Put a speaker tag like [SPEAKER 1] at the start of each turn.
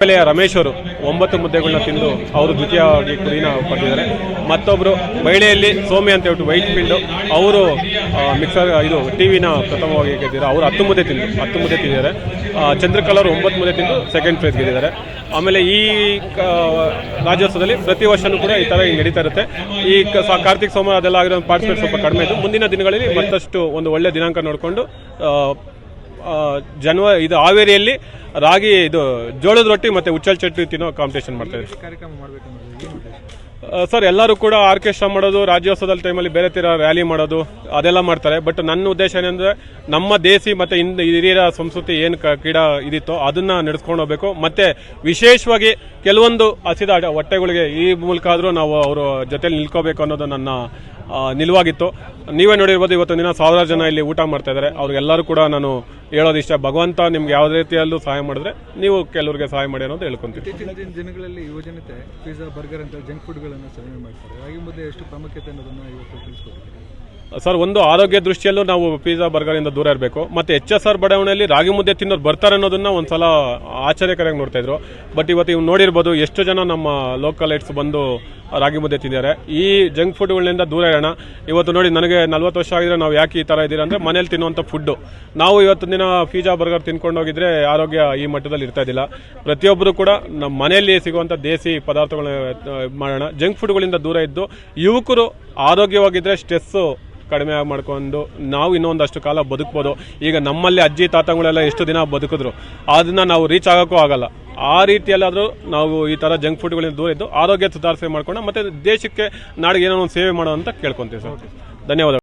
[SPEAKER 1] ಆಮೇಲೆ ರಮೇಶ್ ಅವರು 9 ಮುದ್ದೆಗಳನ್ನ ತಿಂದು ಅವರು ದ್ವಿತೀಯವಾಗಿ ಕುರಿನ ಪಡೆದಿದ್ದಾರೆ. ಮತ್ತೊಬ್ಬರು ಮಹಿಳೆಯಲ್ಲಿ ಸೌಮ್ಯ ಅಂತ ಹೇಳ್ಬಿಟ್ಟು ವೈಟ್ ಫೀಲ್ಡು ಅವರು ಮಿಕ್ಸರ್ ಇದು ಟಿವಿನ ಪ್ರಥಮವಾಗಿ ಗೆದ್ದಿದ್ದಾರೆ. ಅವರು 10 ಮುದ್ದೆ ತಿಂದಿದ್ದಾರೆ. ಚಂದ್ರಕಲಾ ಅವರು 9 ಮುದ್ದೆ ತಿಂದು ಸೆಕೆಂಡ್ ಪ್ರೈಸ್ ಗೆದ್ದಿದ್ದಾರೆ. ಆಮೇಲೆ ಈ ರಾಜ್ಯೋತ್ಸವದಲ್ಲಿ ಪ್ರತಿ ವರ್ಷವೂ ಕೂಡ ಈ ಥರ ನಡೀತಾ ಇರುತ್ತೆ. ಈ ಕಾರ್ತಿಕ್ ಸೋಮವಾರ ಅದೆಲ್ಲ ಆಗಿರೋ ಪಾರ್ಟಿಸಿಪೇಟ್ ಸ್ವಲ್ಪ ಕಡಿಮೆ ಇದ್ದು ಮುಂದಿನ ದಿನಗಳಲ್ಲಿ ಮತ್ತಷ್ಟು ಒಂದು ಒಳ್ಳೆ ದಿನಾಂಕ ನೋಡಿಕೊಂಡು ಇದು ಹಾವೇರಿಯಲ್ಲಿ ರಾಗಿ ಇದು ಜೋಳದ ರೊಟ್ಟಿ ಮತ್ತು ಉಚ್ಚಲ್ ಚಟ್ನಿ ತಿನ್ನೋ ಕಾಂಪಿಟೇಷನ್ ಮಾಡ್ತಾರೆ ಸರ್. ಎಲ್ಲರೂ ಕೂಡ ಆರ್ಕೆಸ್ಟ್ರಾ ಮಾಡೋದು, ರಾಜ್ಯೋತ್ಸವದ ಟೈಮಲ್ಲಿ ಬೇರೆ ತೀರ ರ್ಯಾಲಿ ಮಾಡೋದು ಅದೆಲ್ಲ ಮಾಡ್ತಾರೆ. ಬಟ್ ನನ್ನ ಉದ್ದೇಶ ಏನಂದರೆ ನಮ್ಮ ದೇಸಿ ಮತ್ತು ಹಿರಿಯರ ಸಂಸ್ಕೃತಿ ಏನು ಕ್ರೀಡಾ ಇದಿತ್ತೋ ಅದನ್ನು ನಡೆಸ್ಕೊಂಡು ಹೋಗಬೇಕು. ಮತ್ತು ವಿಶೇಷವಾಗಿ ಕೆಲವೊಂದು ಹಸಿದ ಹೊಟ್ಟೆಗಳಿಗೆ ಈ ಮೂಲಕ ಆದರೂ ನಾವು ಅವರ ಜೊತೆಲಿ ನಿಲ್ಕೋಬೇಕು ಅನ್ನೋದು ನನ್ನ ನಿಲುವಾಗಿತ್ತು. ನೀವೇ ನೋಡಿರ್ಬೋದು, ಇವತ್ತೊಂದು ದಿನ ಸಾವಿರಾರು ಜನ ಇಲ್ಲಿ ಊಟ ಮಾಡ್ತಾ ಇದ್ದಾರೆ. ಅವ್ರಿಗೆಲ್ಲರೂ ಕೂಡ ನಾನು ಹೇಳೋದಿಷ್ಟ, ಭಗವಂತ ನಿಮ್ಗೆ ಯಾವುದೇ ರೀತಿಯಲ್ಲೂ ಸಹಾಯ ಮಾಡಿದ್ರೆ ನೀವು ಕೆಲವರಿಗೆ ಸಹಾಯ ಮಾಡಿ ಅನ್ನೋದು ಹೇಳ್ಕೊಂತೀವಿ.
[SPEAKER 2] ಇತ್ತೀಚಿನ ದಿನಗಳಲ್ಲಿ ಯುವಜನತೆ ಪಿಜ್ಜಾ, ಬರ್ಗರ್ ಅಂತ ಜಂಕ್ ಫುಡ್ಗಳನ್ನು ಸೇವನೆ ಮಾಡ್ತಾರೆ. ರಾಗಿ ಮುದ್ದೆ ಎಷ್ಟು ಪ್ರಾಮುಖ್ಯತೆ ಅನ್ನೋದನ್ನು ಇವತ್ತು ತಿಳಿಸ್ಕೊಡ್ತೀವಿ
[SPEAKER 1] ಸರ್. ಒಂದು ಆರೋಗ್ಯ ದೃಷ್ಟಿಯಲ್ಲೂ ನಾವು ಪಿಜ್ಜಾ ಬರ್ಗರಿಂದ ದೂರ ಇರಬೇಕು. ಮತ್ತು HSR ಬಡಾವಣೆಯಲ್ಲಿ ರಾಗಿ ಮುದ್ದೆ ತಿನ್ನೋರು ಬರ್ತಾರೆ ಅನ್ನೋದನ್ನ ಒಂದ್ಸಲ ಆಶ್ಚರ್ಯಕರವಾಗಿ ನೋಡ್ತಾ ಇದ್ರು. ಬಟ್ ಇವತ್ತು ಇವ್ರು ನೋಡಿರ್ಬೋದು ಎಷ್ಟು ಜನ ನಮ್ಮ ಲೋಕಲ್ ಲೈಟ್ಸ್ ಬಂದು ರಾಗಿ ಮುದ್ದೆ ತಿಂದಿದ್ದಾರೆ. ಈ ಜಂಕ್ ಫುಡ್ಗಳಿಂದ ದೂರ ಇರೋಣ. ಇವತ್ತು ನೋಡಿ, ನನಗೆ 40 ವರ್ಷ ಆಗಿದ್ರೆ ನಾವು ಯಾಕೆ ಈ ಥರ ಇದ್ದೀರಾ ಅಂದರೆ ಮನೇಲಿ ತಿನ್ನುವಂಥ ಫುಡ್ಡು. ನಾವು ಇವತ್ತು ದಿನ ಪಿಜ್ಜಾ ಬರ್ಗರ್ ತಿನ್ಕೊಂಡು ಹೋಗಿದ್ರೆ ಆರೋಗ್ಯ ಈ ಮಟ್ಟದಲ್ಲಿ ಇರ್ತಾ ಇದ್ದಿಲ್ಲ. ಪ್ರತಿಯೊಬ್ಬರು ಕೂಡ ನಮ್ಮ ಮನೆಯಲ್ಲಿ ಸಿಗುವಂಥ ದೇಸಿ ಪದಾರ್ಥಗಳನ್ನ ಮಾಡೋಣ. ಜಂಕ್ ಫುಡ್ಗಳಿಂದ ದೂರ ಇದ್ದು ಯುವಕರು ಆರೋಗ್ಯವಾಗಿದ್ದರೆ ಸ್ಟ್ರೆಸ್ಸು ಕಡಿಮೆ ಮಾಡ್ಕೊಂಡು ನಾವು ಇನ್ನೊಂದಷ್ಟು ಕಾಲ ಬದುಕ್ಬೋದು. ಈಗ ನಮ್ಮಲ್ಲಿ ಅಜ್ಜಿ ತಾತಗಳೆಲ್ಲ ಎಷ್ಟು ದಿನ ಬದುಕಿದ್ರು, ಅದನ್ನು ನಾವು ರೀಚ್ ಆಗೋಕ್ಕೂ ಆಗಲ್ಲ. ಆ ರೀತಿಯಲ್ಲಾದರೂ ನಾವು ಈ ಥರ ಜಂಕ್ ಫುಡ್ಗಳಿಂದ ದೂರ ಇದ್ದು ಆರೋಗ್ಯ ಸುಧಾರಿಸಿ ಮಾಡ್ಕೊಂಡು ಮತ್ತು ದೇಶಕ್ಕೆ ನಾಡಿಗೆ ಏನೋ ಒಂದು ಸೇವೆ ಮಾಡೋ ಅಂತ ಕೇಳ್ಕೊತೀವಿ ಸರ್. ಧನ್ಯವಾದಗಳು.